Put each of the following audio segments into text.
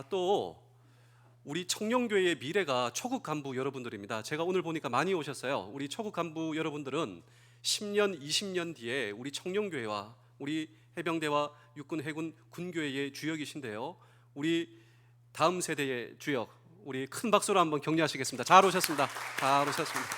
또 우리 청년교회의 미래가 초급 간부 여러분들입니다. 제가 오늘 보니까 많이 오셨어요. 우리 초급 간부 여러분들은 10년, 20년 뒤에 우리 청년교회와 우리 해병대와 육군, 해군, 군교회의 주역이신데요. 우리 다음 세대의 주역, 우리 큰 박수로 한번 격려하시겠습니다. 잘 오셨습니다. 잘 오셨습니다.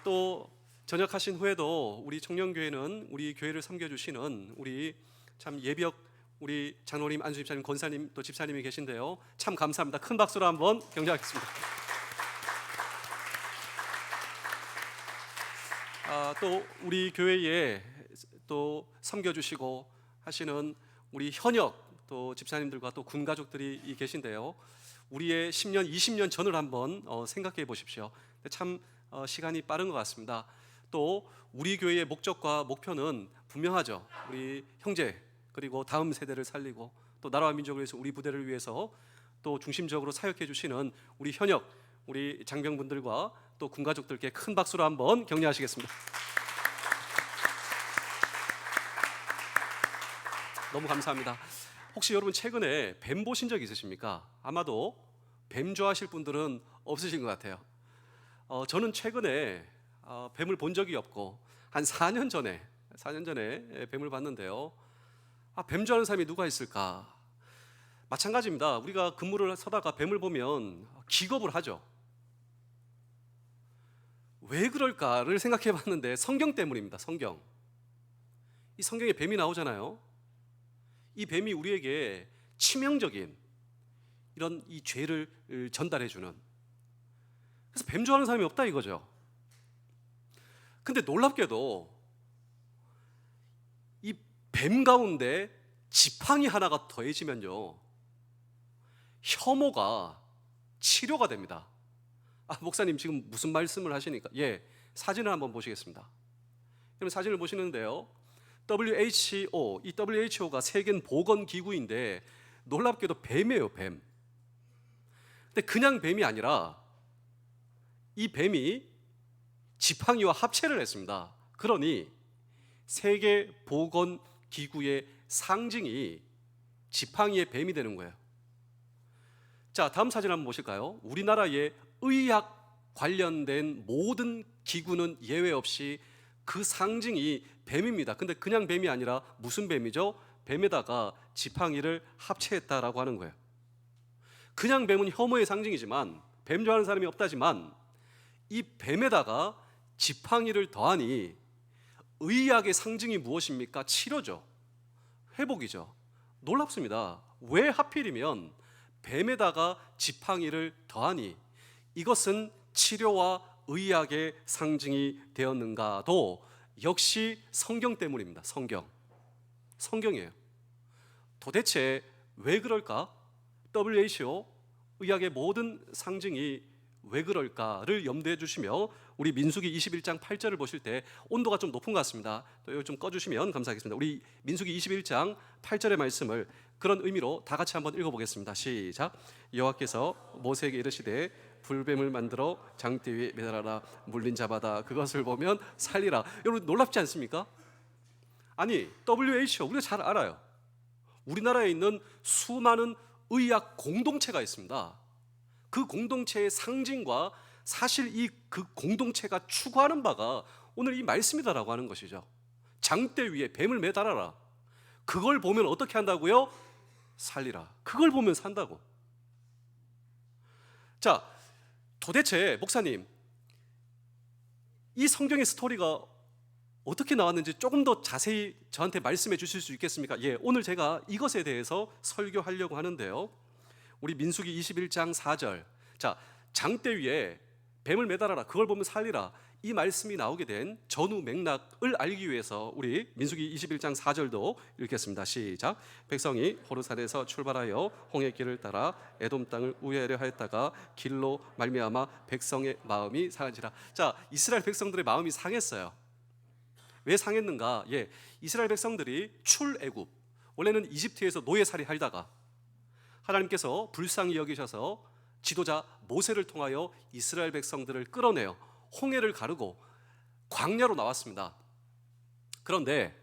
또 전역하신 후에도 우리 청년교회는 우리 교회를 섬겨주시는 우리 참 예비역 우리 장로님, 안수 집사님, 권사님 또 집사님이 계신데요. 참 감사합니다. 큰 박수로 한번 격려하겠습니다. 또 우리 교회에 또 섬겨주시고 하시는 우리 현역 또 집사님들과 또 군 가족들이 계신데요. 우리의 10년, 20년 전을 한번 생각해 보십시오. 참 시간이 빠른 것 같습니다. 또 우리 교회의 목적과 목표는 분명하죠. 우리 형제 그리고 다음 세대를 살리고 또 나라와 민족을 위해서 우리 부대를 위해서 또 중심적으로 사역해 주시는 우리 현역 우리 장병분들과 또 군 가족들께 큰 박수로 한번 격려하시겠습니다. 너무 감사합니다. 혹시 여러분 최근에 뱀 보신 적 있으십니까? 아마도 뱀 좋아하실 분들은 없으신 것 같아요. 저는 최근에 뱀을 본 적이 없고 한 4년 전에 뱀을 봤는데요. 뱀 좋아하는 사람이 누가 있을까? 마찬가지입니다. 우리가 근무를 서다가 뱀을 보면 기겁을 하죠. 왜 그럴까를 생각해 봤는데 성경 때문입니다. 성경. 이 성경에 뱀이 나오잖아요. 이 뱀이 우리에게 치명적인 이런 이 죄를 전달해 주는, 그래서 뱀 좋아하는 사람이 없다 이거죠. 근데 놀랍게도 이 뱀 가운데 지팡이 하나가 더해지면요, 혐오가 치료가 됩니다. 목사님 지금 무슨 말씀을 하시니까? 사진을 한번 보시겠습니다. 그럼 사진을 보시는데요, WHO, 이 WHO가 세계 보건기구인데 놀랍게도 뱀이에요, 뱀. 근데 그냥 뱀이 아니라 이 뱀이 지팡이와 합체를 했습니다. 그러니 세계 보건기구의 상징이 지팡이의 뱀이 되는 거예요. 자, 다음 사진 한번 보실까요? 우리나라의 의학 관련된 모든 기구는 예외 없이 그 상징이 뱀입니다. 근데 그냥 뱀이 아니라 무슨 뱀이죠? 뱀에다가 지팡이를 합체했다라고 하는 거예요. 그냥 뱀은 혐오의 상징이지만, 뱀 좋아하는 사람이 없다지만, 이 뱀에다가 지팡이를 더하니 의학의 상징이 무엇입니까? 치료죠. 회복이죠. 놀랍습니다. 왜 하필이면 뱀에다가 지팡이를 더하니 이것은 치료와 의학의 상징이 되었는가도 역시 성경 때문입니다. 성경이에요. 도대체 왜 그럴까? WHO, 의학의 모든 상징이 왜 그럴까를 염두에 주시며 우리 민수기 21장 8절을 보실 때 온도가 좀 높은 것 같습니다. 또 이거 좀 꺼주시면 감사하겠습니다. 우리 민수기 21장 8절의 말씀을 그런 의미로 다 같이 한번 읽어보겠습니다. 시작. 여호와께서 모세에게 이르시되 불뱀을 만들어 장대 위에 매달아라. 물린 자마다 그것을 보면 살리라. 여러분 놀랍지 않습니까? 아니, WHO 우리가 잘 알아요. 우리나라에 있는 수많은 의학 공동체가 있습니다. 그 공동체의 상징과 사실 이 그 공동체가 추구하는 바가 오늘 이 말씀이다라고 하는 것이죠. 장대 위에 뱀을 매달아라. 그걸 보면 어떻게 한다고요? 살리라. 그걸 보면 산다고. 자, 도대체 목사님, 이 성경의 스토리가 어떻게 나왔는지 조금 더 자세히 저한테 말씀해 주실 수 있겠습니까? 오늘 제가 이것에 대해서 설교하려고 하는데요. 우리 민수기 21장 4절. 자, 장대 위에 뱀을 매달아라. 그걸 보면 살리라. 이 말씀이 나오게 된 전후 맥락을 알기 위해서 우리 민수기 21장 4절도 읽겠습니다. 시작. 백성이 호르산에서 출발하여 홍해 길을 따라 에돔 땅을 우회하려 하였다가 길로 말미암아 백성의 마음이 상한지라. 자, 이스라엘 백성들의 마음이 상했어요. 왜 상했는가? 이스라엘 백성들이 출애굽, 원래는 이집트에서 노예살이 하다가 하나님께서 불쌍히 여기셔서 지도자 모세를 통하여 이스라엘 백성들을 끌어내어 홍해를 가르고 광야로 나왔습니다. 그런데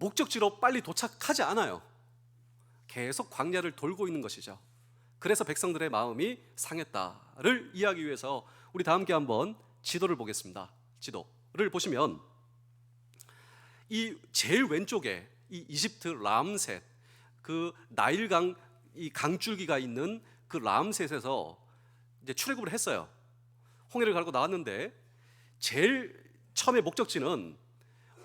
목적지로 빨리 도착하지 않아요. 계속 광야를 돌고 있는 것이죠. 그래서 백성들의 마음이 상했다를 이해하기 위해서 우리 다 함께 한번 지도를 보겠습니다. 지도를 보시면 이 제일 왼쪽에 이 이집트 람셋, 그 나일강 이 강줄기가 있는 그 람셋에서 이제 출애굽을 했어요. 홍해를 가르고 나왔는데 제일 처음에 목적지는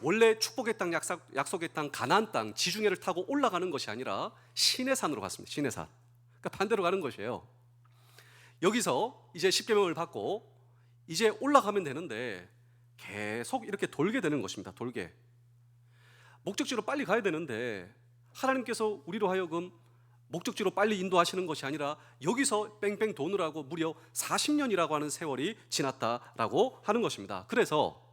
원래 축복의 땅, 약속의 땅, 가나안 땅 지중해를 타고 올라가는 것이 아니라 시내산으로 갔습니다. 시내산. 그러니까 반대로 가는 것이에요. 여기서 이제 십계명을 받고 이제 올라가면 되는데 계속 이렇게 돌게 되는 것입니다. 돌게. 목적지로 빨리 가야 되는데 하나님께서 우리로 하여금 목적지로 빨리 인도하시는 것이 아니라 여기서 뺑뺑 도느라고 무려 40년이라고 하는 세월이 지났다라고 하는 것입니다. 그래서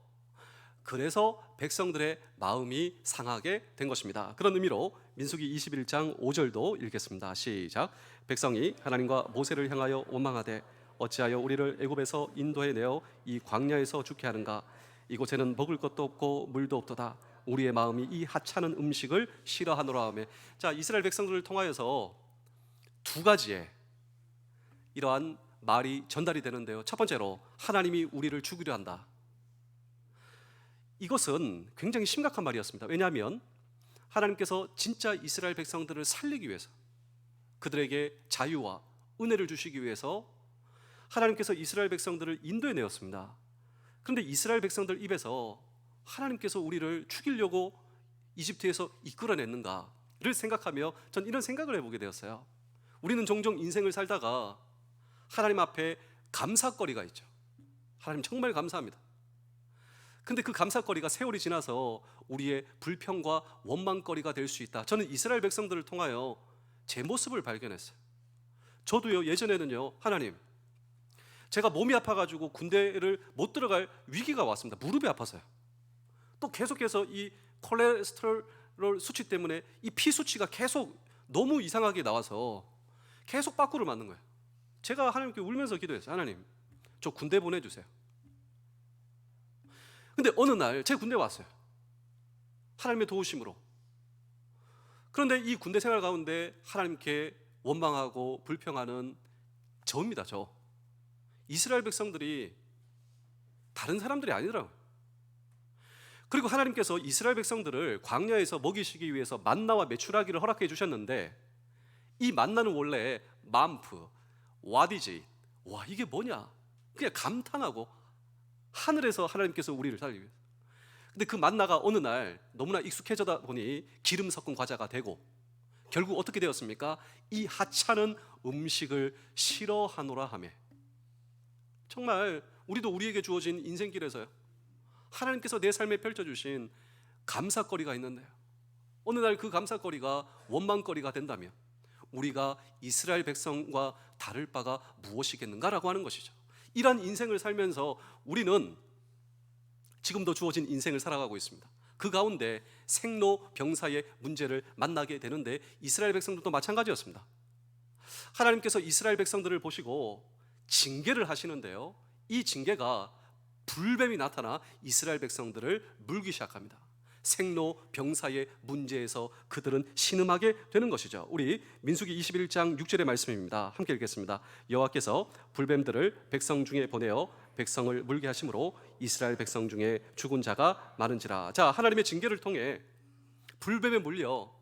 백성들의 마음이 상하게 된 것입니다. 그런 의미로 민수기 21장 5절도 읽겠습니다. 시작. 백성이 하나님과 모세를 향하여 원망하되 어찌하여 우리를 애굽에서 인도해 내어 이 광야에서 죽게 하는가? 이곳에는 먹을 것도 없고 물도 없도다. 우리의 마음이 이 하찮은 음식을 싫어하노라 하며. 자, 이스라엘 백성들을 통하여서 두 가지의 이러한 말이 전달이 되는데요. 첫 번째로 하나님이 우리를 죽이려 한다. 이것은 굉장히 심각한 말이었습니다. 왜냐하면 하나님께서 진짜 이스라엘 백성들을 살리기 위해서, 그들에게 자유와 은혜를 주시기 위해서 하나님께서 이스라엘 백성들을 인도해 내었습니다. 그런데 이스라엘 백성들 입에서 하나님께서 우리를 죽이려고 이집트에서 이끌어냈는가를 생각하며 전 이런 생각을 해보게 되었어요. 우리는 종종 인생을 살다가 하나님 앞에 감사거리가 있죠. 하나님 정말 감사합니다. 근데 그 감사거리가 세월이 지나서 우리의 불평과 원망거리가 될 수 있다. 저는 이스라엘 백성들을 통하여 제 모습을 발견했어요. 저도요, 예전에는요, 하나님, 제가 몸이 아파가지고 군대를 못 들어갈 위기가 왔습니다. 무릎이 아파서요. 또 계속해서 이 콜레스테롤 수치 때문에 이 피 수치가 계속 너무 이상하게 나와서 계속 빠꾸를 맞는 거예요. 제가 하나님께 울면서 기도했어요. 하나님, 저 군대 보내주세요. 근데 어느 날 제가 군대 왔어요. 하나님의 도우심으로. 그런데 이 군대 생활 가운데 하나님께 원망하고 불평하는 저입니다. 저. 이스라엘 백성들이 다른 사람들이 아니더라고요. 그리고 하나님께서 이스라엘 백성들을 광야에서 먹이시기 위해서 만나와 메추라기를 허락해 주셨는데 이 만나는 원래 만프, 와디지, 와 이게 뭐냐? 그냥 감탄하고 하늘에서 하나님께서 우리를 살리기 위해서. 근데 그 만나가 어느 날 너무나 익숙해져다 보니 기름 섞은 과자가 되고 결국 어떻게 되었습니까? 이 하찮은 음식을 싫어하노라 하며. 정말 우리도 우리에게 주어진 인생길에서요, 하나님께서 내 삶에 펼쳐주신 감사거리가 있는데요, 어느 날 그 감사거리가 원망거리가 된다면 우리가 이스라엘 백성과 다를 바가 무엇이겠는가라고 하는 것이죠. 이러한 인생을 살면서 우리는 지금도 주어진 인생을 살아가고 있습니다. 그 가운데 생로병사의 문제를 만나게 되는데 이스라엘 백성들도 마찬가지였습니다. 하나님께서 이스라엘 백성들을 보시고 징계를 하시는데요, 이 징계가 불뱀이 나타나 이스라엘 백성들을 물기 시작합니다. 생로병사의 문제에서 그들은 신음하게 되는 것이죠. 우리 민수기 21장 6절의 말씀입니다. 함께 읽겠습니다. 여호와께서 불뱀들을 백성 중에 보내어 백성을 물게 하심으로 이스라엘 백성 중에 죽은 자가 많은지라. 자, 하나님의 징계를 통해 불뱀에 물려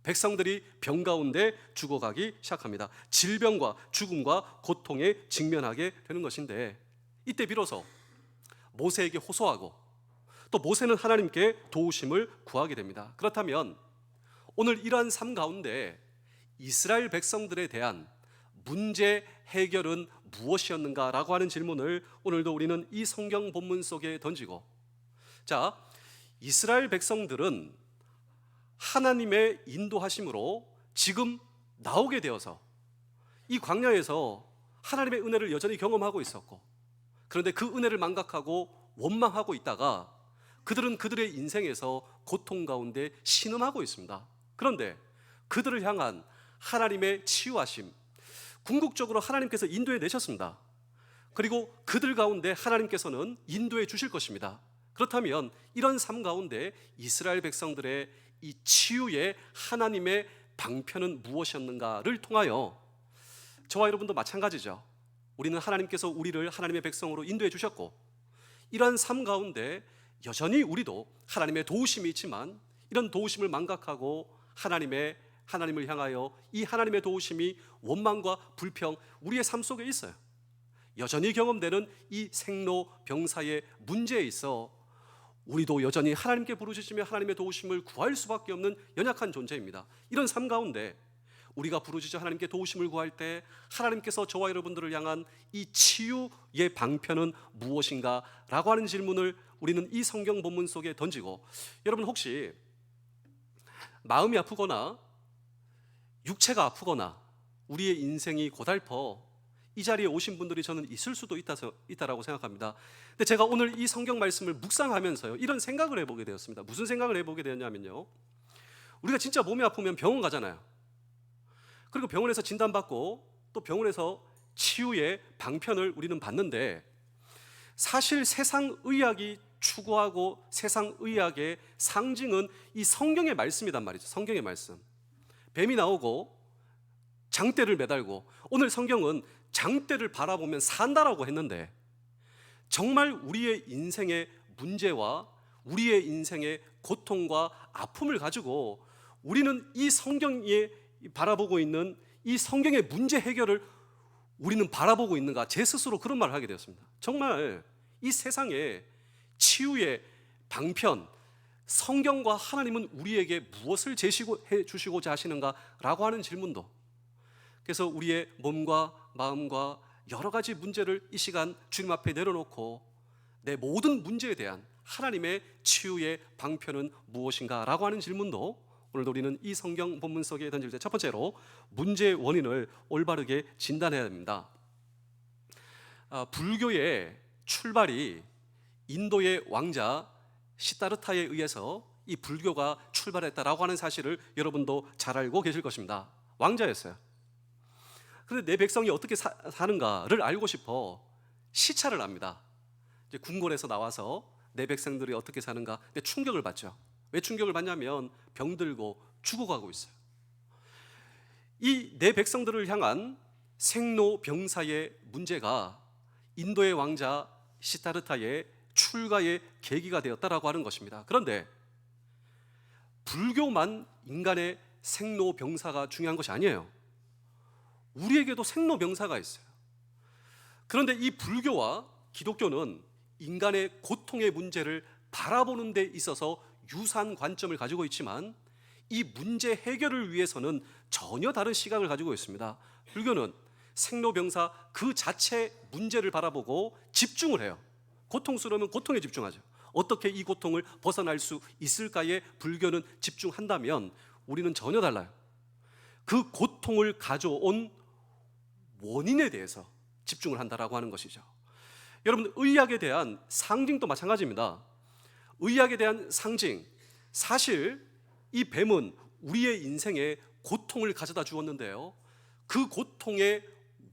백성들이 병 가운데 죽어가기 시작합니다. 질병과 죽음과 고통에 직면하게 되는 것인데 이때 비로소 모세에게 호소하고 또 모세는 하나님께 도우심을 구하게 됩니다. 그렇다면 오늘 이러한 삶 가운데 이스라엘 백성들에 대한 문제 해결은 무엇이었는가라고 하는 질문을 오늘도 우리는 이 성경 본문 속에 던지고, 자, 이스라엘 백성들은 하나님의 인도하심으로 지금 나오게 되어서 이 광야에서 하나님의 은혜를 여전히 경험하고 있었고, 그런데 그 은혜를 망각하고 원망하고 있다가 그들은 그들의 인생에서 고통 가운데 신음하고 있습니다. 그런데 그들을 향한 하나님의 치유하심, 궁극적으로 하나님께서 인도해 내셨습니다. 그리고 그들 가운데 하나님께서는 인도해 주실 것입니다. 그렇다면 이런 삶 가운데 이스라엘 백성들의 이 치유의 하나님의 방편은 무엇이었는가를 통하여 저와 여러분도 마찬가지죠. 우리는 하나님께서 우리를 하나님의 백성으로 인도해 주셨고, 이러한 삶 가운데 여전히 우리도 하나님의 도우심이 있지만 이런 도우심을 망각하고 하나님을 향하여 이 하나님의 도우심이 원망과 불평 우리의 삶 속에 있어요. 여전히 경험되는 이 생로병사의 문제에 있어 우리도 여전히 하나님께 부르짖으며 하나님의 도우심을 구할 수밖에 없는 연약한 존재입니다. 이런 삶 가운데 우리가 부르짖어 하나님께 도우심을 구할 때 하나님께서 저와 여러분들을 향한 이 치유의 방편은 무엇인가? 라고 하는 질문을 우리는 이 성경 본문 속에 던지고, 여러분 혹시 마음이 아프거나 육체가 아프거나 우리의 인생이 고달퍼 이 자리에 오신 분들이 저는 있을 수도 있다라고 생각합니다. 근데 제가 오늘 이 성경 말씀을 묵상하면서요, 이런 생각을 해보게 되었습니다. 무슨 생각을 해보게 되었냐면요, 우리가 진짜 몸이 아프면 병원 가잖아요. 그리고 병원에서 진단받고 또 병원에서 치유의 방편을 우리는 받는데, 사실 세상 의학이 추구하고 세상 의학의 상징은 이 성경의 말씀이란 말이죠. 성경의 말씀. 뱀이 나오고 장대를 매달고, 오늘 성경은 장대를 바라보면 산다라고 했는데, 정말 우리의 인생의 문제와 우리의 인생의 고통과 아픔을 가지고 우리는 이 성경에 바라보고 있는 이 성경의 문제 해결을 우리는 바라보고 있는가? 제 스스로 그런 말을 하게 되었습니다. 정말 이 세상에 치유의 방편, 성경과 하나님은 우리에게 무엇을 제시해 주시고자 하시는가라고 하는 질문도, 그래서 우리의 몸과 마음과 여러 가지 문제를 이 시간 주님 앞에 내려놓고 내 모든 문제에 대한 하나님의 치유의 방편은 무엇인가라고 하는 질문도 오늘도 우리는 이 성경 본문 속에 던질 때 첫 번째로 문제의 원인을 올바르게 진단해야 합니다. 불교의 출발이 인도의 왕자 시다르타에 의해서 이 불교가 출발했다라고 하는 사실을 여러분도 잘 알고 계실 것입니다. 왕자였어요. 그런데 내 백성이 어떻게 사는가를 알고 싶어 시찰을 합니다. 이제 궁궐에서 나와서 내 백성들이 어떻게 사는가, 근데 충격을 받죠. 왜 충격을 받냐면 병들고 죽어가고 있어요. 이 내 백성들을 향한 생로병사의 문제가 인도의 왕자 시다르타의 출가의 계기가 되었다라고 하는 것입니다. 그런데 불교만 인간의 생로병사가 중요한 것이 아니에요. 우리에게도 생로병사가 있어요. 그런데 이 불교와 기독교는 인간의 고통의 문제를 바라보는 데 있어서 유사한 관점을 가지고 있지만 이 문제 해결을 위해서는 전혀 다른 시각을 가지고 있습니다. 불교는 생로병사 그 자체 문제를 바라보고 집중을 해요. 고통스러우면 고통에 집중하죠. 어떻게 이 고통을 벗어날 수 있을까에 불교는 집중한다면 우리는 전혀 달라요. 그 고통을 가져온 원인에 대해서 집중을 한다라고 하는 것이죠. 여러분, 의학에 대한 상징도 마찬가지입니다. 의학에 대한 상징, 사실 이 뱀은 우리의 인생에 고통을 가져다 주었는데요, 그 고통의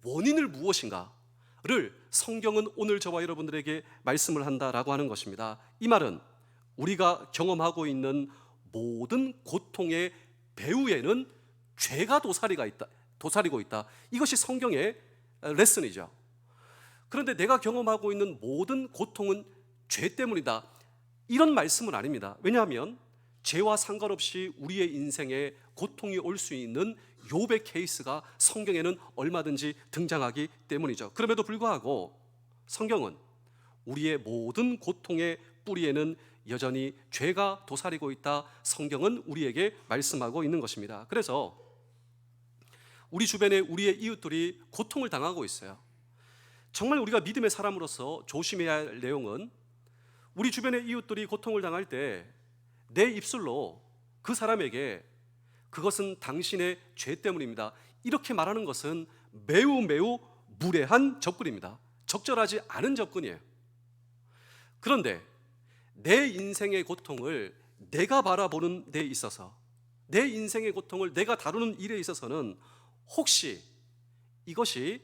원인을 무엇인가를 성경은 오늘 저와 여러분들에게 말씀을 한다라고 하는 것입니다. 이 말은 우리가 경험하고 있는 모든 고통의 배후에는 죄가 도사리고 있다. 이것이 성경의 레슨이죠. 그런데 내가 경험하고 있는 모든 고통은 죄 때문이다, 이런 말씀은 아닙니다. 왜냐하면 죄와 상관없이 우리의 인생에 고통이 올 수 있는 욥의 케이스가 성경에는 얼마든지 등장하기 때문이죠. 그럼에도 불구하고 성경은 우리의 모든 고통의 뿌리에는 여전히 죄가 도사리고 있다, 성경은 우리에게 말씀하고 있는 것입니다. 그래서 우리 주변에 우리의 이웃들이 고통을 당하고 있어요. 정말 우리가 믿음의 사람으로서 조심해야 할 내용은, 우리 주변의 이웃들이 고통을 당할 때 내 입술로 그 사람에게 그것은 당신의 죄 때문입니다, 이렇게 말하는 것은 매우 매우 무례한 접근입니다. 적절하지 않은 접근이에요. 그런데 내 인생의 고통을 내가 바라보는 데 있어서, 내 인생의 고통을 내가 다루는 일에 있어서는 혹시 이것이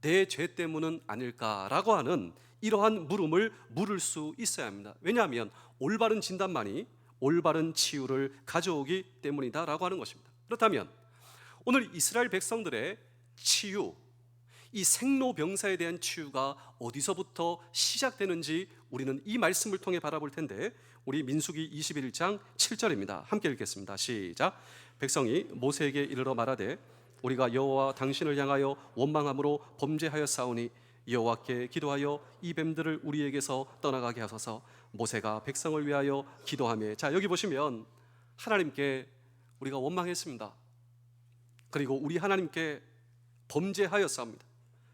내 죄 때문은 아닐까라고 하는 이러한 물음을 물을 수 있어야 합니다. 왜냐하면 올바른 진단만이 올바른 치유를 가져오기 때문이다라고 하는 것입니다. 그렇다면 오늘 이스라엘 백성들의 치유, 이 생로병사에 대한 치유가 어디서부터 시작되는지 우리는 이 말씀을 통해 바라볼 텐데, 우리 민수기 21장 7절입니다. 함께 읽겠습니다. 시작. 백성이 모세에게 이르러 말하되 우리가 여호와 당신을 향하여 원망함으로 범죄하였사오니 여호와께 기도하여 이 뱀들을 우리에게서 떠나가게 하소서. 모세가 백성을 위하여 기도하며, 자, 여기 보시면 하나님께 우리가 원망했습니다. 그리고 우리 하나님께 범죄하였사옵니다.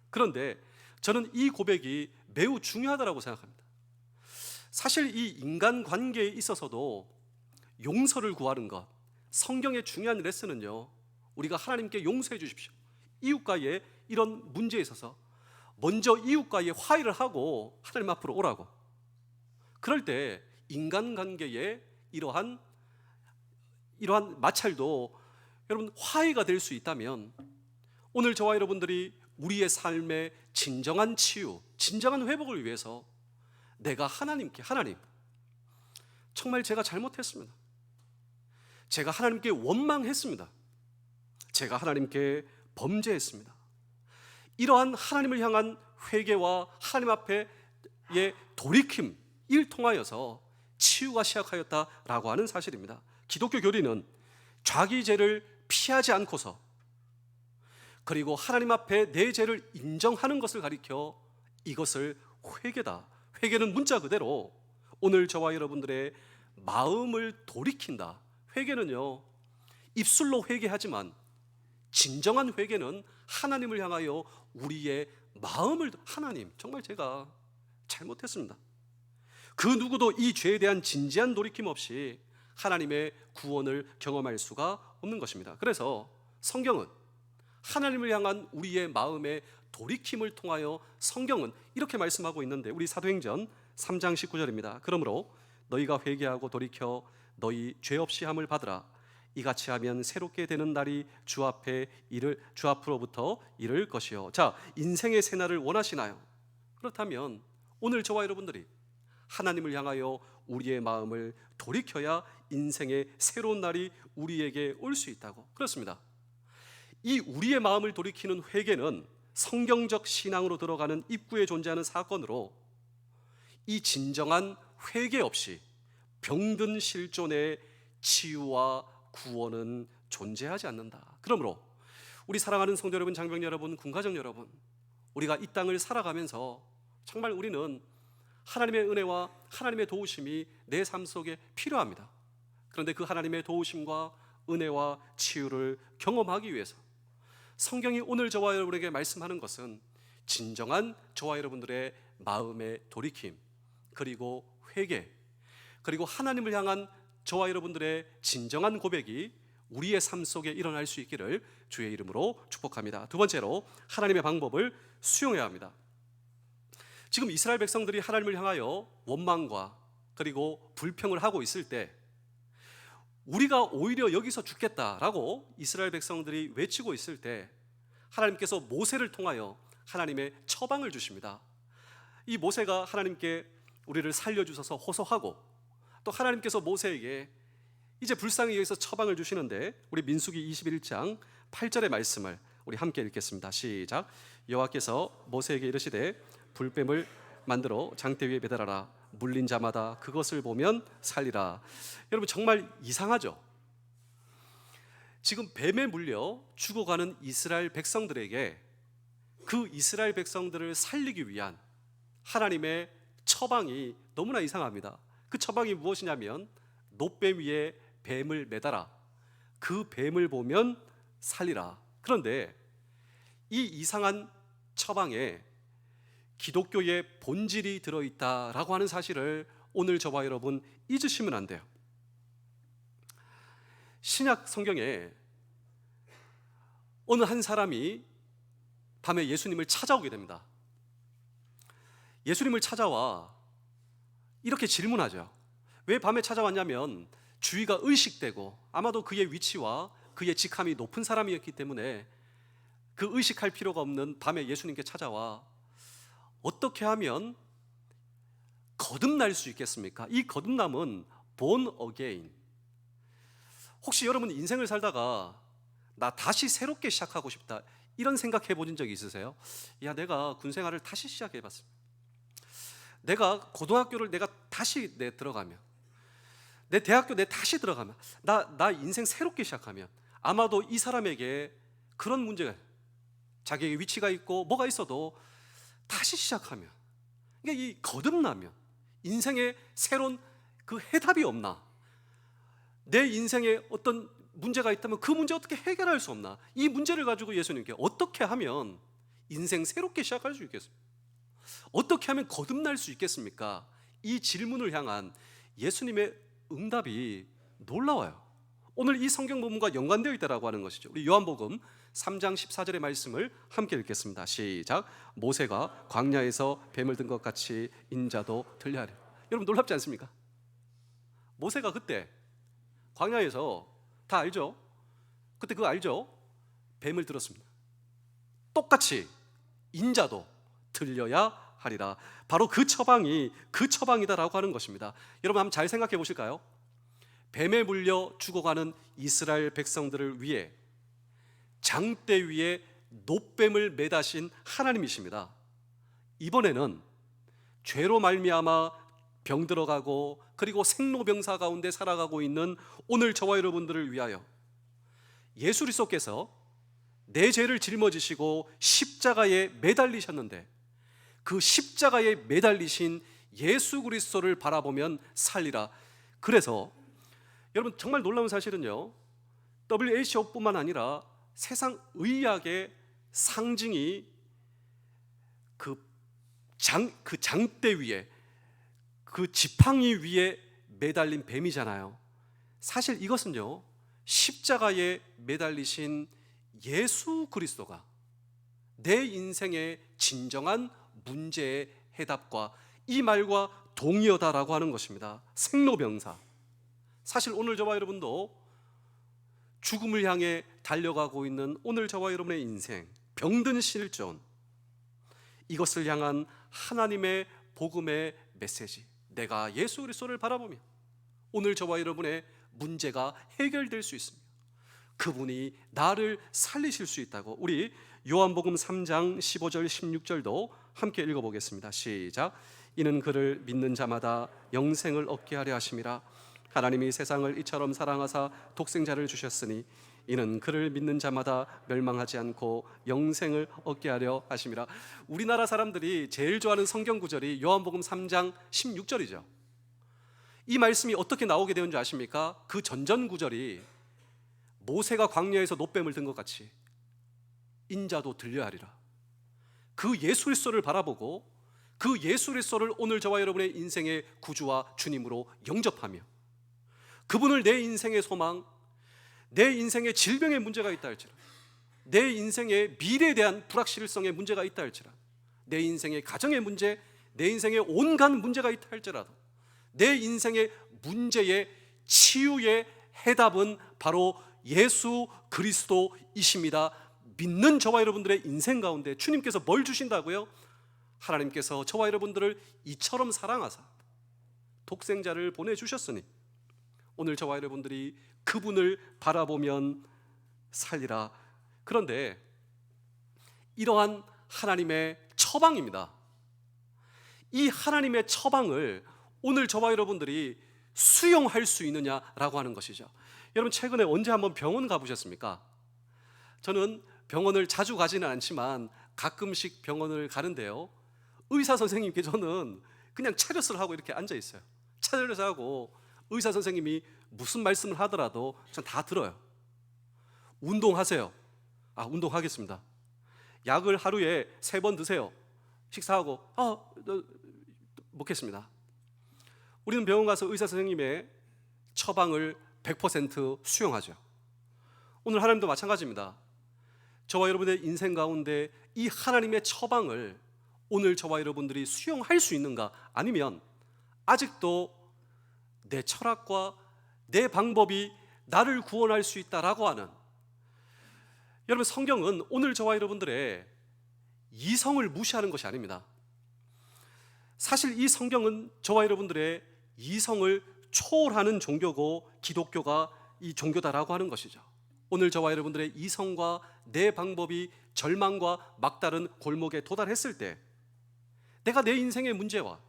그런데 저는 이 고백이 매우 중요하다고 생각합니다. 사실 이 인간관계에 있어서도 용서를 구하는 것, 성경의 중요한 레슨은요, 우리가 하나님께 용서해 주십시오, 이웃과의 이런 문제에 있어서 먼저 이웃과의 화해를 하고 하나님 앞으로 오라고. 그럴 때 인간관계에 이러한 마찰도 여러분 화해가 될 수 있다면, 오늘 저와 여러분들이 우리의 삶의 진정한 치유, 진정한 회복을 위해서 내가 하나님께, 하나님, 정말 제가 잘못했습니다, 제가 하나님께 원망했습니다, 제가 하나님께 범죄했습니다, 이러한 하나님을 향한 회개와 하나님 앞에의 돌이킴, 이를 통하여서 치유가 시작하였다라고 하는 사실입니다. 기독교 교리는 자기 죄를 피하지 않고서, 그리고 하나님 앞에 내 죄를 인정하는 것을 가리켜 이것을 회개다. 회개는 문자 그대로 오늘 저와 여러분들의 마음을 돌이킨다. 회개는요, 입술로 회개하지만 진정한 회개는 하나님을 향하여 우리의 마음을, 하나님, 정말 제가 잘못했습니다, 그 누구도 이 죄에 대한 진지한 돌이킴 없이 하나님의 구원을 경험할 수가 없는 것입니다. 그래서 성경은 하나님을 향한 우리의 마음의 돌이킴을 통하여 성경은 이렇게 말씀하고 있는데, 우리 사도행전 3장 19절입니다. 그러므로 너희가 회개하고 돌이켜 너희 죄 없이 함을 받으라. 이같이 하면 새롭게 되는 날이 주 앞으로부터 이를 것이요. 자, 인생의 새날을 원하시나요? 그렇다면 오늘 저와 여러분들이 하나님을 향하여 우리의 마음을 돌이켜야 인생의 새로운 날이 우리에게 올 수 있다고. 그렇습니다. 이 우리의 마음을 돌이키는 회개는 성경적 신앙으로 들어가는 입구에 존재하는 사건으로, 이 진정한 회개 없이 병든 실존의 치유와 구원은 존재하지 않는다. 그러므로 우리 사랑하는 성도 여러분, 장병 여러분, 군가정 여러분, 우리가 이 땅을 살아가면서 정말 우리는 하나님의 은혜와 하나님의 도우심이 내 삶 속에 필요합니다. 그런데 그 하나님의 도우심과 은혜와 치유를 경험하기 위해서 성경이 오늘 저와 여러분에게 말씀하는 것은 진정한 저와 여러분들의 마음의 돌이킴, 그리고 회개, 그리고 하나님을 향한 저와 여러분들의 진정한 고백이 우리의 삶 속에 일어날 수 있기를 주의 이름으로 축복합니다. 두 번째로, 하나님의 방법을 수용해야 합니다. 지금 이스라엘 백성들이 하나님을 향하여 원망과 그리고 불평을 하고 있을 때, 우리가 오히려 여기서 죽겠다라고 이스라엘 백성들이 외치고 있을 때 하나님께서 모세를 통하여 하나님의 처방을 주십니다. 이 모세가 하나님께 우리를 살려주셔서 호소하고, 또 하나님께서 모세에게 이제 불쌍히 여기서 처방을 주시는데, 우리 민수기 21장 8절의 말씀을 우리 함께 읽겠습니다. 시작. 여호와께서 모세에게 이르시되 불뱀을 만들어 장대 위에 매달아라. 물린 자마다 그것을 보면 살리라. 여러분, 정말 이상하죠? 지금 뱀에 물려 죽어가는 이스라엘 백성들에게 그 이스라엘 백성들을 살리기 위한 하나님의 처방이 너무나 이상합니다. 그 처방이 무엇이냐면, 놋뱀 위에 뱀을 매달아. 그 뱀을 보면 살리라. 그런데 이 이상한 처방에 기독교의 본질이 들어있다라고 하는 사실을 오늘 저와 여러분 잊으시면 안 돼요. 신약 성경에 어느 한 사람이 밤에 예수님을 찾아오게 됩니다. 예수님을 찾아와 이렇게 질문하죠. 왜 밤에 찾아왔냐면, 주위가 의식되고 아마도 그의 위치와 그의 직함이 높은 사람이었기 때문에 그 의식할 필요가 없는 밤에 예수님께 찾아와 어떻게 하면 거듭날 수 있겠습니까? 이 거듭남은 born again. 혹시 여러분 인생을 살다가 나 다시 새롭게 시작하고 싶다 이런 생각해 보신 적이 있으세요? 야, 내가 군 생활을 다시 시작해 봤습니다. 내가 고등학교를 내가 다시 들어가면, 내 대학교 다시 들어가면, 나 인생 새롭게 시작하면 아마도 이 사람에게 그런 문제가, 자기의 위치가 있고 뭐가 있어도 다시 시작하면, 그러니까 이 거듭나면 인생에 새로운 그 해답이 없나? 내 인생에 어떤 문제가 있다면 그 문제 어떻게 해결할 수 없나? 이 문제를 가지고 예수님께 어떻게 하면 인생 새롭게 시작할 수 있겠습니까? 어떻게 하면 거듭날 수 있겠습니까? 이 질문을 향한 예수님의 응답이 놀라워요. 오늘 이 성경 부분과 연관되어 있다라고 하는 것이죠. 우리 요한복음 3장 14절의 말씀을 함께 읽겠습니다. 시작. 모세가 광야에서 뱀을 든 것 같이 인자도 들려하리라. 여러분 놀랍지 않습니까? 모세가 그때 광야에서, 다 알죠? 그때 그거 알죠? 뱀을 들었습니다. 똑같이 인자도 들려야 하리라. 바로 그 처방이다라고 하는 것입니다. 여러분 한번 잘 생각해 보실까요? 뱀에 물려 죽어가는 이스라엘 백성들을 위해 장대 위에 놋뱀을 매다신 하나님이십니다. 이번에는 죄로 말미암아 병들어가고 그리고 생로병사 가운데 살아가고 있는 오늘 저와 여러분들을 위하여 예수 그리스도께서 내 죄를 짊어지시고 십자가에 매달리셨는데, 그 십자가에 매달리신 예수 그리스도를 바라보면 살리라. 그래서 여러분 정말 놀라운 사실은요, WHO뿐만 아니라 세상 의학의 상징이 그 장대 위에, 그 지팡이 위에 매달린 뱀이잖아요. 사실 이것은요, 십자가에 매달리신 예수 그리스도가 내 인생의 진정한 문제의 해답과 이 말과 동의어다라고 하는 것입니다. 생로병사. 사실 오늘 저와 여러분도 죽음을 향해 달려가고 있는 오늘 저와 여러분의 인생, 병든 실존, 이것을 향한 하나님의 복음의 메시지, 내가 예수 그리스도를 바라보면 오늘 저와 여러분의 문제가 해결될 수 있습니다. 그분이 나를 살리실 수 있다고. 우리 요한복음 3장 15절 16절도 함께 읽어보겠습니다. 시작. 이는 그를 믿는 자마다 영생을 얻게 하려 하심이라. 하나님이 세상을 이처럼 사랑하사 독생자를 주셨으니 이는 그를 믿는 자마다 멸망하지 않고 영생을 얻게 하려 하심이라. 우리나라 사람들이 제일 좋아하는 성경 구절이 요한복음 3장 16절이죠. 이 말씀이 어떻게 나오게 되는 줄 아십니까? 그 전전 구절이 모세가 광야에서 놋뱀을 든 것 같이 인자도 들려하리라. 그 예수 그리스도를 바라보고 그 예수 그리스도를 오늘 저와 여러분의 인생의 구주와 주님으로 영접하며 그분을 내 인생의 소망, 내 인생의 질병의 문제가 있다 할지라도, 내 인생의 미래에 대한 불확실성의 문제가 있다 할지라도, 내 인생의 가정의 문제, 내 인생의 온갖 문제가 있다 할지라도 내 인생의 문제의 치유의 해답은 바로 예수 그리스도이십니다. 믿는 저와 여러분들의 인생 가운데 주님께서 뭘 주신다고요? 하나님께서 저와 여러분들을 이처럼 사랑하사 독생자를 보내주셨으니 오늘 저와 여러분들이 그분을 바라보면 살리라. 그런데 이러한 하나님의 처방입니다. 이 하나님의 처방을 오늘 저와 여러분들이 수용할 수 있느냐라고 하는 것이죠. 여러분 최근에 언제 한번 병원 가보셨습니까? 저는 병원을 자주 가지는 않지만 가끔씩 병원을 가는데요, 의사 선생님께 저는 그냥 차렷을 하고 이렇게 앉아 있어요. 차렷을 하고 의사 선생님이 무슨 말씀을 하더라도 전 다 들어요. 운동하세요. 운동하겠습니다. 약을 하루에 3번 드세요. 식사하고 먹겠습니다. 우리는 병원 가서 의사 선생님의 처방을 100% 수용하죠. 오늘 하나님도 마찬가지입니다. 저와 여러분의 인생 가운데 이 하나님의 처방을 오늘 저와 여러분들이 수용할 수 있는가? 아니면 아직도 내 철학과 내 방법이 나를 구원할 수 있다라고 하는, 여러분 성경은 오늘 저와 여러분들의 이성을 무시하는 것이 아닙니다. 사실 이 성경은 저와 여러분들의 이성을 초월하는 종교고 기독교가 이 종교다라고 하는 것이죠. 오늘 저와 여러분들의 이성과 내 방법이 절망과 막다른 골목에 도달했을 때 내가 내 인생의 문제와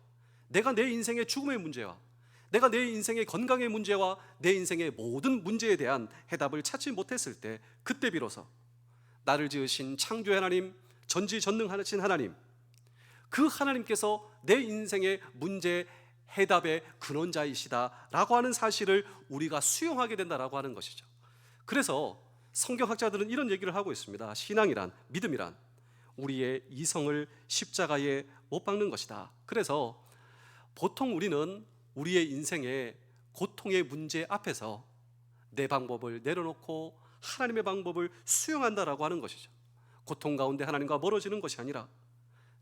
내가 내 인생의 죽음의 문제와 내가 내 인생의 건강의 문제와 내 인생의 모든 문제에 대한 해답을 찾지 못했을 때 그때 비로소 나를 지으신 창조의 하나님, 전지전능하신 하나님, 그 하나님께서 내 인생의 문제 해답의 근원자이시다라고 하는 사실을 우리가 수용하게 된다라고 하는 것이죠. 그래서 성경학자들은 이런 얘기를 하고 있습니다. 신앙이란, 믿음이란 우리의 이성을 십자가에 못 박는 것이다. 그래서 보통 우리는 우리의 인생의 고통의 문제 앞에서 내 방법을 내려놓고 하나님의 방법을 수용한다라고 하는 것이죠. 고통 가운데 하나님과 멀어지는 것이 아니라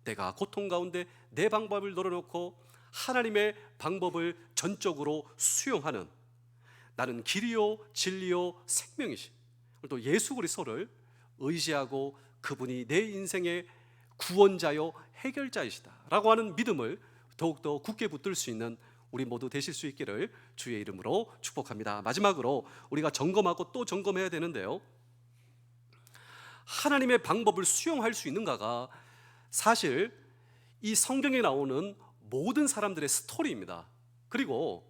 내가 고통 가운데 내 방법을 내려놓고 하나님의 방법을 전적으로 수용하는, 나는 길이요 진리요 생명이시, 또 예수 그리스도를 의지하고 그분이 내 인생의 구원자요 해결자이시다라고 하는 믿음을 더욱더 굳게 붙들 수 있는 우리 모두 되실 수 있기를 주의 이름으로 축복합니다. 마지막으로 우리가 점검하고 또 점검해야 되는데요, 하나님의 방법을 수용할 수 있는가가 사실 이 성경에 나오는 모든 사람들의 스토리입니다. 그리고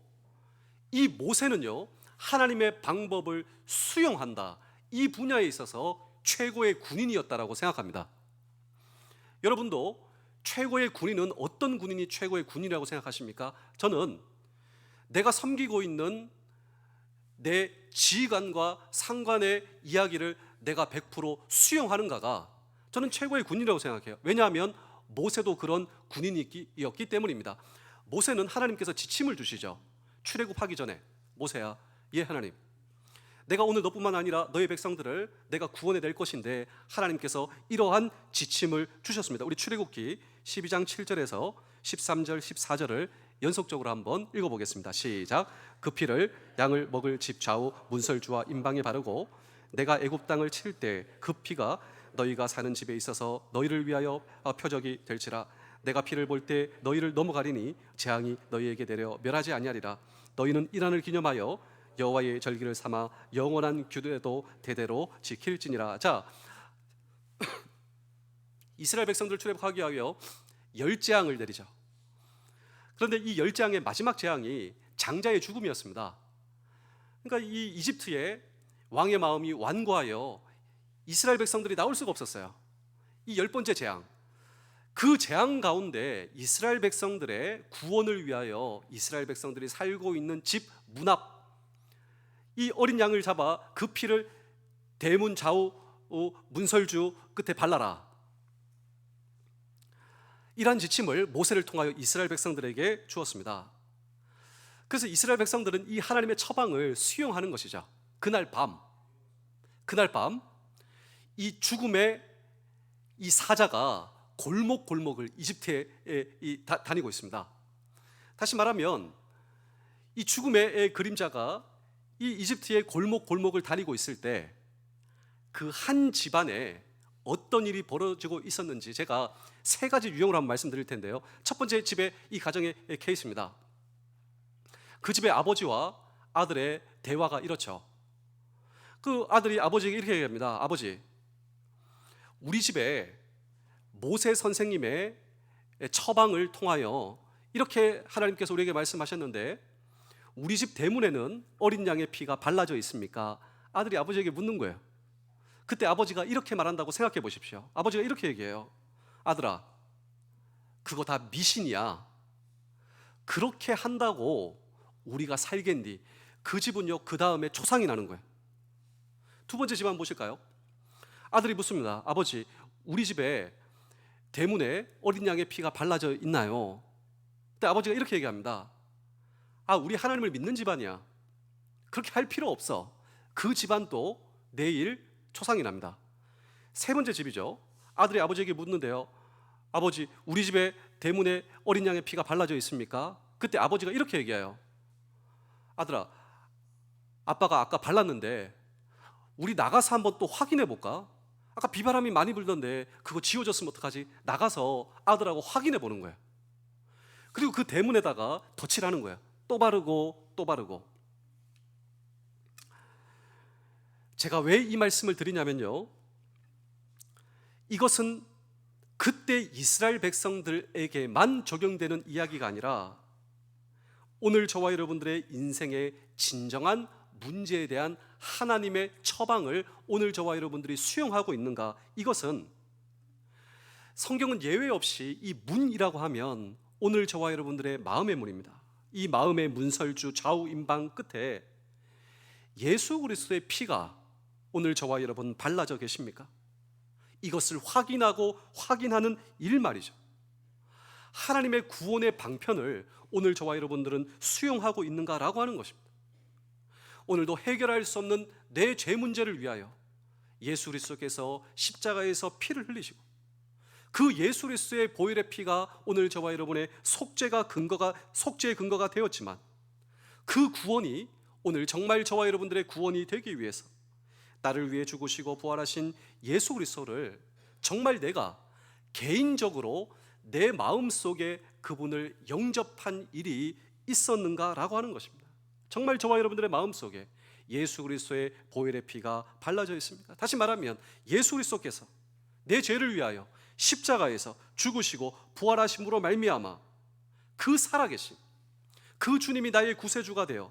이 모세는요, 하나님의 방법을 수용한다, 이 분야에 있어서 최고의 군인이었다라고 생각합니다. 여러분도 최고의 군인은 어떤 군인이 최고의 군인이라고 생각하십니까? 저는 내가 섬기고 있는 내 지휘관과 상관의 이야기를 내가 100% 수용하는가가 저는 최고의 군인이라고 생각해요. 왜냐하면 모세도 그런 군인이었기 때문입니다. 모세는 하나님께서 지침을 주시죠. 출애굽하기 전에, 모세야, 예 하나님, 내가 오늘 너뿐만 아니라 너의 백성들을 내가 구원해낼 것인데 하나님께서 이러한 지침을 주셨습니다. 우리 출애굽기 12장 7절에서 13절 14절을 연속적으로 한번 읽어보겠습니다. 시작. 그 피를 양을 먹을 집 좌우 문설주와 임방에 바르고 내가 애굽 땅을 칠 때 그 피가 너희가 사는 집에 있어서 너희를 위하여 표적이 될지라. 내가 피를 볼 때 너희를 넘어가리니 재앙이 너희에게 내려 멸하지 아니하리라. 너희는 이란을 기념하여 여호와의 절기를 삼아 영원한 규례도 대대로 지킬지니라. 자, 이스라엘 백성들 출애굽하기 위하여 10재앙을 내리죠. 그런데 이 10재앙의 마지막 재앙이 장자의 죽음이었습니다. 그러니까 이 이집트의 왕의 마음이 완고하여 이스라엘 백성들이 나올 수가 없었어요. 이 10번째 재앙, 그 재앙 가운데 이스라엘 백성들의 구원을 위하여 이스라엘 백성들이 살고 있는 집 문 앞, 이 어린 양을 잡아 그 피를 대문 좌우 문설주 끝에 발라라, 이러한 지침을 모세를 통하여 이스라엘 백성들에게 주었습니다. 그래서 이스라엘 백성들은 이 하나님의 처방을 수용하는 것이죠. 그날 밤 이 죽음의 이 사자가 골목골목을 이집트에 다니고 있습니다. 다시 말하면 이 죽음의 그림자가 이 이집트의 골목골목을 다니고 있을 때 그 한 집안에 어떤 일이 벌어지고 있었는지 제가 3가지 유형을 한번 말씀드릴 텐데요. 첫 번째 집의 이 가정의 케이스입니다. 그 집의 아버지와 아들의 대화가 이렇죠. 그 아들이 아버지에게 이렇게 얘기합니다. 아버지, 우리 집에 모세 선생님의 처방을 통하여 이렇게 하나님께서 우리에게 말씀하셨는데 우리 집 대문에는 어린 양의 피가 발라져 있습니까? 아들이 아버지에게 묻는 거예요. 그때 아버지가 이렇게 말한다고 생각해 보십시오. 아버지가 이렇게 얘기해요. 아들아, 그거 다 미신이야. 그렇게 한다고 우리가 살겠니? 그 집은요, 그 다음에 초상이 나는 거예요. 두 번째 집 한번 보실까요? 아들이 묻습니다. 아버지, 우리 집에 대문에 어린 양의 피가 발라져 있나요? 그때 아버지가 이렇게 얘기합니다. 아, 우리 하나님을 믿는 집안이야. 그렇게 할 필요 없어. 그 집안도 내일 초상이 납니다. 세 번째 집이죠. 아들이 아버지에게 묻는데요. 아버지, 우리 집에 대문에 어린 양의 피가 발라져 있습니까? 그때 아버지가 이렇게 얘기해요. 아들아, 아빠가 아까 발랐는데 우리 나가서 한번 또 확인해 볼까? 아까 비바람이 많이 불던데 그거 지워졌으면 어떡하지? 나가서 아들하고 확인해 보는 거예요. 그리고 그 대문에다가 덧칠하는 거예요. 또 바르고 또 바르고. 제가 왜 이 말씀을 드리냐면요, 이것은 그때 이스라엘 백성들에게만 적용되는 이야기가 아니라 오늘 저와 여러분들의 인생의 진정한 문제에 대한 하나님의 처방을 오늘 저와 여러분들이 수용하고 있는가, 이것은 성경은 예외 없이 이 문이라고 하면 오늘 저와 여러분들의 마음의 문입니다. 이 마음의 문설주 좌우임방 끝에 예수 그리스도의 피가 오늘 저와 여러분 발라져 계십니까? 이것을 확인하고 확인하는 일 말이죠. 하나님의 구원의 방편을 오늘 저와 여러분들은 수용하고 있는가라고 하는 것입니다. 오늘도 해결할 수 없는 내 죄 문제를 위하여 예수 그리스도께서 십자가에서 피를 흘리시고 그 예수 그리스도의 보혈의 피가 오늘 저와 여러분의 속죄의 근거가 되었지만, 그 구원이 오늘 정말 저와 여러분들의 구원이 되기 위해서 나를 위해 죽으시고 부활하신 예수 그리스도를 정말 내가 개인적으로 내 마음속에 그분을 영접한 일이 있었는가라고 하는 것입니다. 정말 저와 여러분들의 마음속에 예수 그리스도의 보혈의 피가 발라져 있습니까? 다시 말하면 예수 그리스도께서 내 죄를 위하여 십자가에서 죽으시고 부활하심으로 말미암아 그 살아계신 그 주님이 나의 구세주가 되어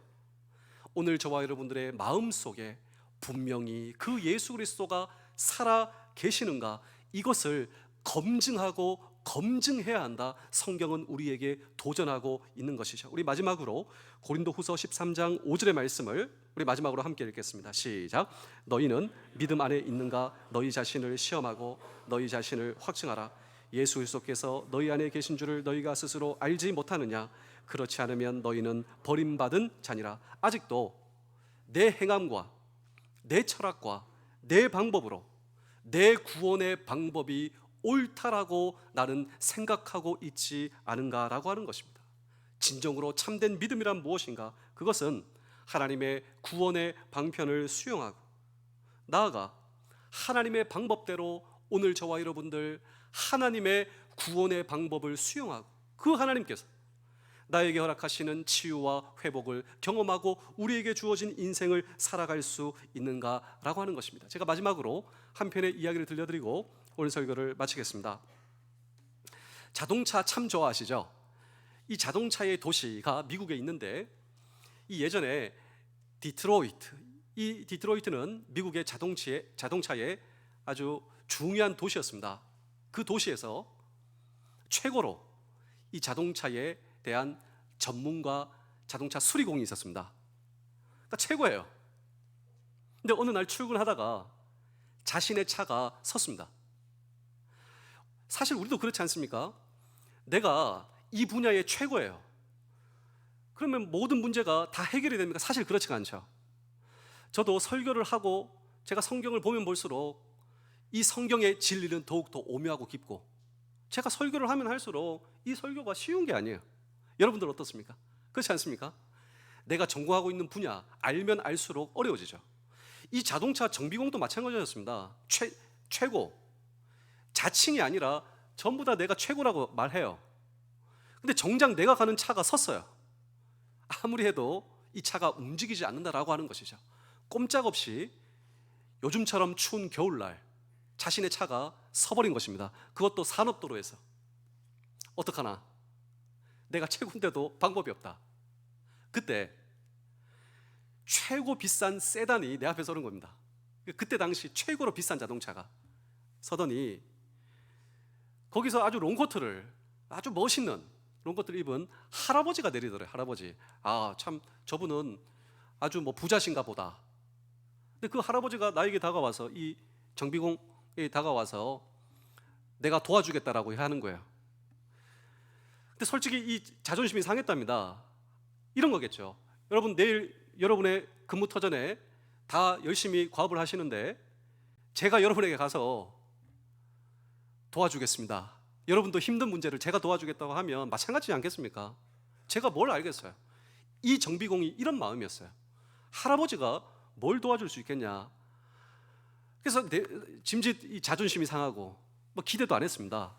오늘 저와 여러분들의 마음속에 분명히 그 예수 그리스도가 살아 계시는가, 이것을 검증하고 검증해야 한다. 성경은 우리에게 도전하고 있는 것이죠. 우리 마지막으로 고린도후서 13장 5절의 말씀을 우리 마지막으로 함께 읽겠습니다. 시작. 너희는 믿음 안에 있는가? 너희 자신을 시험하고 너희 자신을 확증하라. 예수 그리스도께서 너희 안에 계신 줄을 너희가 스스로 알지 못하느냐? 그렇지 않으면 너희는 버림받은 자니라. 아직도 내 행함과 내 철학과 내 방법으로 내 구원의 방법이 옳다라고 나는 생각하고 있지 않은가라고 하는 것입니다. 진정으로 참된 믿음이란 무엇인가? 그것은 하나님의 구원의 방편을 수용하고 나아가 하나님의 방법대로 오늘 저와 여러분들 하나님의 구원의 방법을 수용하고 그 하나님께서 나에게 허락하시는 치유와 회복을 경험하고 우리에게 주어진 인생을 살아갈 수 있는가라고 하는 것입니다. 제가 마지막으로 한 편의 이야기를 들려드리고 오늘 설교를 마치겠습니다. 자동차 참 좋아하시죠? 이 자동차의 도시가 미국에 있는데, 이 예전에 이 디트로이트는 미국의 자동차의 아주 중요한 도시였습니다. 그 도시에서 최고로 이 자동차에 대한 전문가 자동차 수리공이 있었습니다. 그러니까 최고예요. 근데 어느 날 출근하다가 자신의 차가 섰습니다. 사실 우리도 그렇지 않습니까? 내가 이 분야의 최고예요. 그러면 모든 문제가 다 해결이 됩니까? 사실 그렇지가 않죠. 저도 설교를 하고 제가 성경을 보면 볼수록 이 성경의 진리는 더욱더 오묘하고 깊고, 제가 설교를 하면 할수록 이 설교가 쉬운 게 아니에요. 여러분들 어떻습니까? 그렇지 않습니까? 내가 전공하고 있는 분야 알면 알수록 어려워지죠. 이 자동차 정비공도 마찬가지였습니다. 최고, 자칭이 아니라 전부 다 내가 최고라고 말해요. 근데 정작 내가 가는 차가 섰어요. 아무리 해도 이 차가 움직이지 않는다라고 하는 것이죠. 꼼짝없이 요즘처럼 추운 겨울날 자신의 차가 서버린 것입니다. 그것도 산업도로에서. 어떡하나? 내가 최고인데도 방법이 없다. 그때 최고 비싼 세단이 내 앞에 서는 겁니다. 그때 당시 최고로 비싼 자동차가 서더니 거기서 아주 롱코트를, 아주 멋있는 롱코트를 입은 할아버지가 내리더래요. 할아버지. 아, 참 저분은 아주 뭐 부자신가 보다. 근데 그 할아버지가 나에게 다가와서, 이 정비공에 다가와서 내가 도와주겠다라고 하는 거예요. 근데 솔직히 이 자존심이 상했답니다. 이런 거겠죠. 여러분, 내일 여러분의 근무 터전에 다 열심히 과업을 하시는데 제가 여러분에게 가서 도와주겠습니다, 여러분도 힘든 문제를 제가 도와주겠다고 하면 마찬가지지 않겠습니까? 제가 뭘 알겠어요. 이 정비공이 이런 마음이었어요. 할아버지가 뭘 도와줄 수 있겠냐. 그래서 짐짓 이 자존심이 상하고 뭐 기대도 안 했습니다.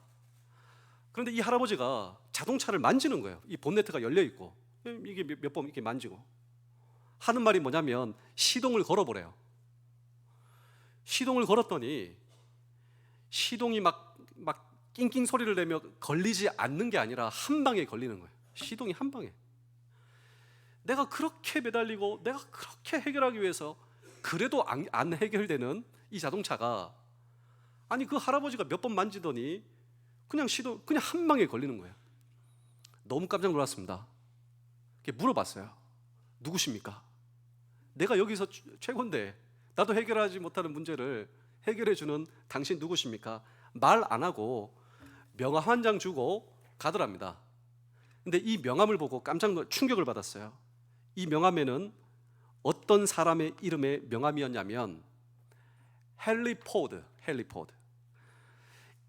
그런데 이 할아버지가 자동차를 만지는 거예요. 이 본네트가 열려 있고 이게 몇 번 이렇게 만지고, 하는 말이 뭐냐면 시동을 걸어보래요. 시동을 걸었더니 시동이 막 낑낑 소리를 내며 걸리지 않는 게 아니라 한 방에 걸리는 거예요. 시동이 한 방에. 내가 그렇게 매달리고 내가 그렇게 해결하기 위해서 그래도 안 해결되는 이 자동차가, 아니 그 할아버지가 몇 번 만지더니 그냥 한 방에 걸리는 거예요. 너무 깜짝 놀랐습니다. 물어봤어요. 누구십니까? 내가 여기서 최고인데 나도 해결하지 못하는 문제를 해결해주는 당신 누구십니까? 말 안 하고 명함 한 장 주고 가더랍니다. 근데 이 명함을 보고 충격을 받았어요. 이 명함에는 어떤 사람의 이름의 명함이었냐면 헨리 포드.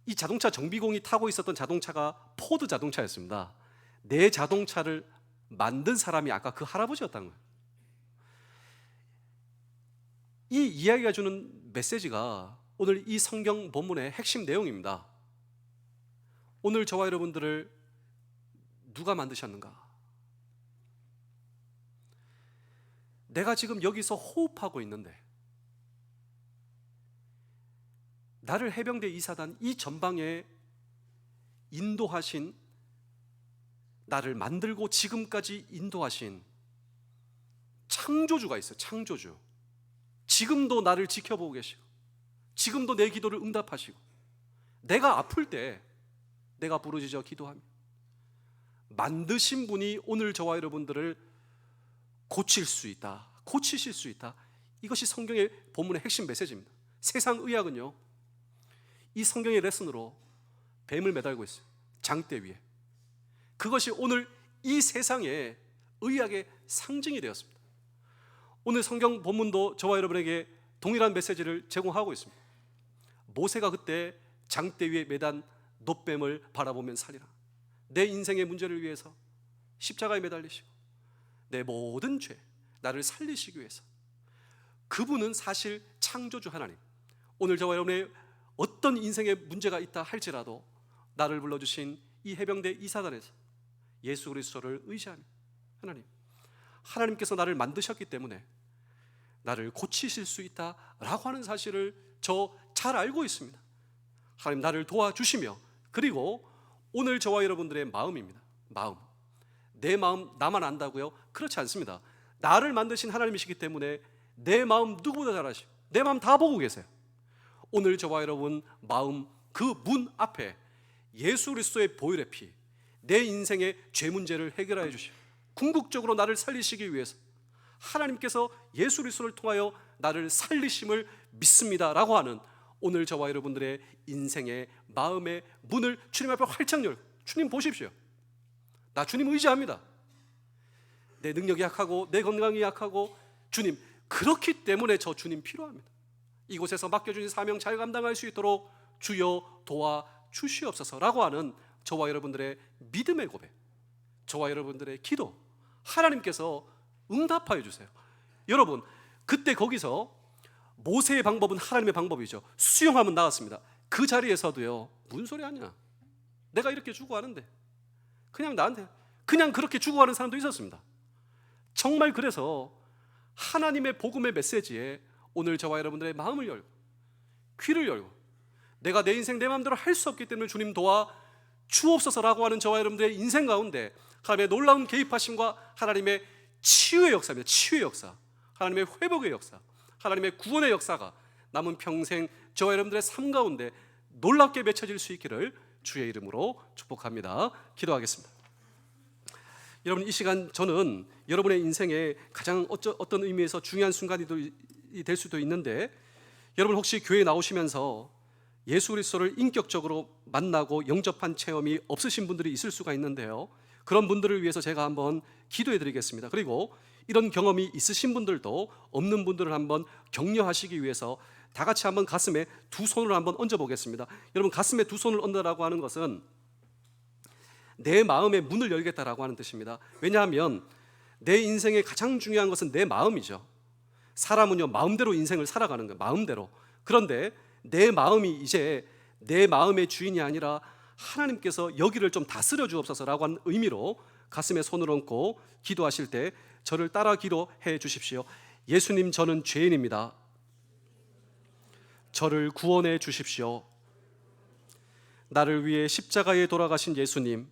이 자동차 정비공이 타고 있었던 자동차가 포드 자동차였습니다. 내 자동차를 만든 사람이 아까 그 할아버지였다는 거예요. 이 이야기가 주는 메시지가 오늘 이 성경 본문의 핵심 내용입니다. 오늘 저와 여러분들을 누가 만드셨는가? 내가 지금 여기서 호흡하고 있는데, 나를 해병대 이사단 이 전방에 인도하신, 나를 만들고 지금까지 인도하신 창조주가 있어요. 창조주. 지금도 나를 지켜보고 계시고, 지금도 내 기도를 응답하시고, 내가 아플 때 내가 부르짖어 기도하며 만드신 분이 오늘 저와 여러분들을 고치실 수 있다. 이것이 성경의 본문의 핵심 메시지입니다. 세상 의학은요, 이 성경의 레슨으로 뱀을 매달고 있어요. 장대 위에. 그것이 오늘 이 세상의 의학의 상징이 되었습니다. 오늘 성경 본문도 저와 여러분에게 동일한 메시지를 제공하고 있습니다. 모세가 그때 장대 위에 매단 놋뱀을 바라보면 살리라. 내 인생의 문제를 위해서 십자가에 매달리시고 내 모든 죄, 나를 살리시기 위해서. 그분은 사실 창조주 하나님. 오늘 저와 여러분의 어떤 인생의 문제가 있다 할지라도 나를 불러주신 이 해병대 이사단에서 예수 그리스도를 의지하는 하나님께서 나를 만드셨기 때문에 나를 고치실 수 있다라고 하는 사실을 저 잘 알고 있습니다. 하나님 나를 도와주시며, 그리고 오늘 저와 여러분들의 마음입니다. 내 마음 나만 안다고요? 그렇지 않습니다. 나를 만드신 하나님이시기 때문에 내 마음 누구보다 잘 아시고 내 마음 다 보고 계세요. 오늘 저와 여러분 마음 그 문 앞에 예수 그리스도의 보혈의 피, 내 인생의 죄 문제를 해결하여 주시고 궁극적으로 나를 살리시기 위해서 하나님께서 예수 그리스도를 통하여 나를 살리심을 믿습니다라고 하는 오늘 저와 여러분들의 인생의 마음의 문을 주님 앞에 활짝 열고, 주님 보십시오, 나 주님 의지합니다. 내 능력이 약하고 내 건강이 약하고 주님, 그렇기 때문에 저 주님 필요합니다. 이곳에서 맡겨주신 사명 잘 감당할 수 있도록 주여 도와주시옵소서라고 하는 저와 여러분들의 믿음의 고백, 저와 여러분들의 기도, 하나님께서 응답하여 주세요. 여러분, 그때 거기서 모세의 방법은 하나님의 방법이죠. 수영하면 나갔습니다. 그 자리에서도요, 무슨 소리 하냐, 내가 이렇게 죽어가는데 그냥 나한테 그냥 그렇게 죽어가는 사람도 있었습니다. 정말 그래서 하나님의 복음의 메시지에 오늘 저와 여러분들의 마음을 열고 귀를 열고, 내가 내 인생 내 마음대로 할 수 없기 때문에 주님 도와 주옵소서라고 하는 저와 여러분들의 인생 가운데 하나님의 놀라운 개입하심과 하나님의 치유의 역사입니다. 치유의 역사, 하나님의 회복의 역사, 하나님의 구원의 역사가 남은 평생 저와 여러분들의 삶 가운데 놀랍게 맺혀질 수 있기를 주의 이름으로 축복합니다. 기도하겠습니다. 여러분, 이 시간 저는 여러분의 인생에 가장 어떤 의미에서 중요한 순간이 될 수도 있는데, 여러분 혹시 교회에 나오시면서 예수 그리스도를 인격적으로 만나고 영접한 체험이 없으신 분들이 있을 수가 있는데요, 그런 분들을 위해서 제가 한번 기도해 드리겠습니다. 그리고 이런 경험이 있으신 분들도 없는 분들을 한번 격려하시기 위해서 다 같이 한번 가슴에 두 손을 한번 얹어 보겠습니다. 여러분, 가슴에 두 손을 얹으라고 하는 것은 내 마음의 문을 열겠다라고 하는 뜻입니다. 왜냐하면 내 인생의 가장 중요한 것은 내 마음이죠. 사람은요, 마음대로 인생을 살아가는 거예요. 마음대로. 그런데 내 마음이 이제 내 마음의 주인이 아니라 하나님께서 여기를 좀 다스려 주옵소서라고 하는 의미로 가슴에 손을 얹고 기도하실 때 저를 따라 기도해 주십시오. 예수님, 저는 죄인입니다. 저를 구원해 주십시오. 나를 위해 십자가에 돌아가신 예수님,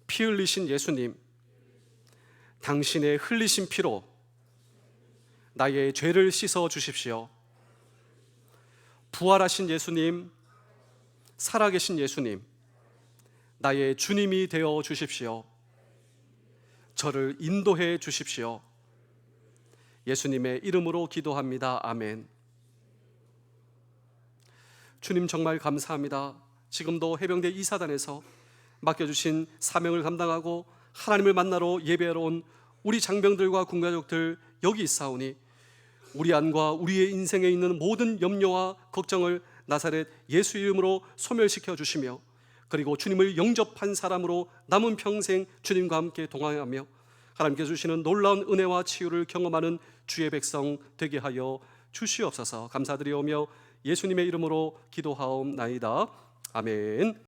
피 흘리신 예수님, 당신의 흘리신 피로 나의 죄를 씻어 주십시오. 부활하신 예수님, 살아계신 예수님, 나의 주님이 되어 주십시오. 저를 인도해 주십시오. 예수님의 이름으로 기도합니다. 아멘. 주님, 정말 감사합니다. 지금도 해병대 이사단에서 맡겨주신 사명을 감당하고 하나님을 만나러 예배하러 온 우리 장병들과 군가족들 여기 있사오니 우리 안과 우리의 인생에 있는 모든 염려와 걱정을 나사렛 예수 이름으로 소멸시켜 주시며, 그리고 주님을 영접한 사람으로 남은 평생 주님과 함께 동행하며 하나님께서 주시는 놀라운 은혜와 치유를 경험하는 주의 백성 되게 하여 주시옵소서. 감사드리오며 예수님의 이름으로 기도하옵나이다. 아멘.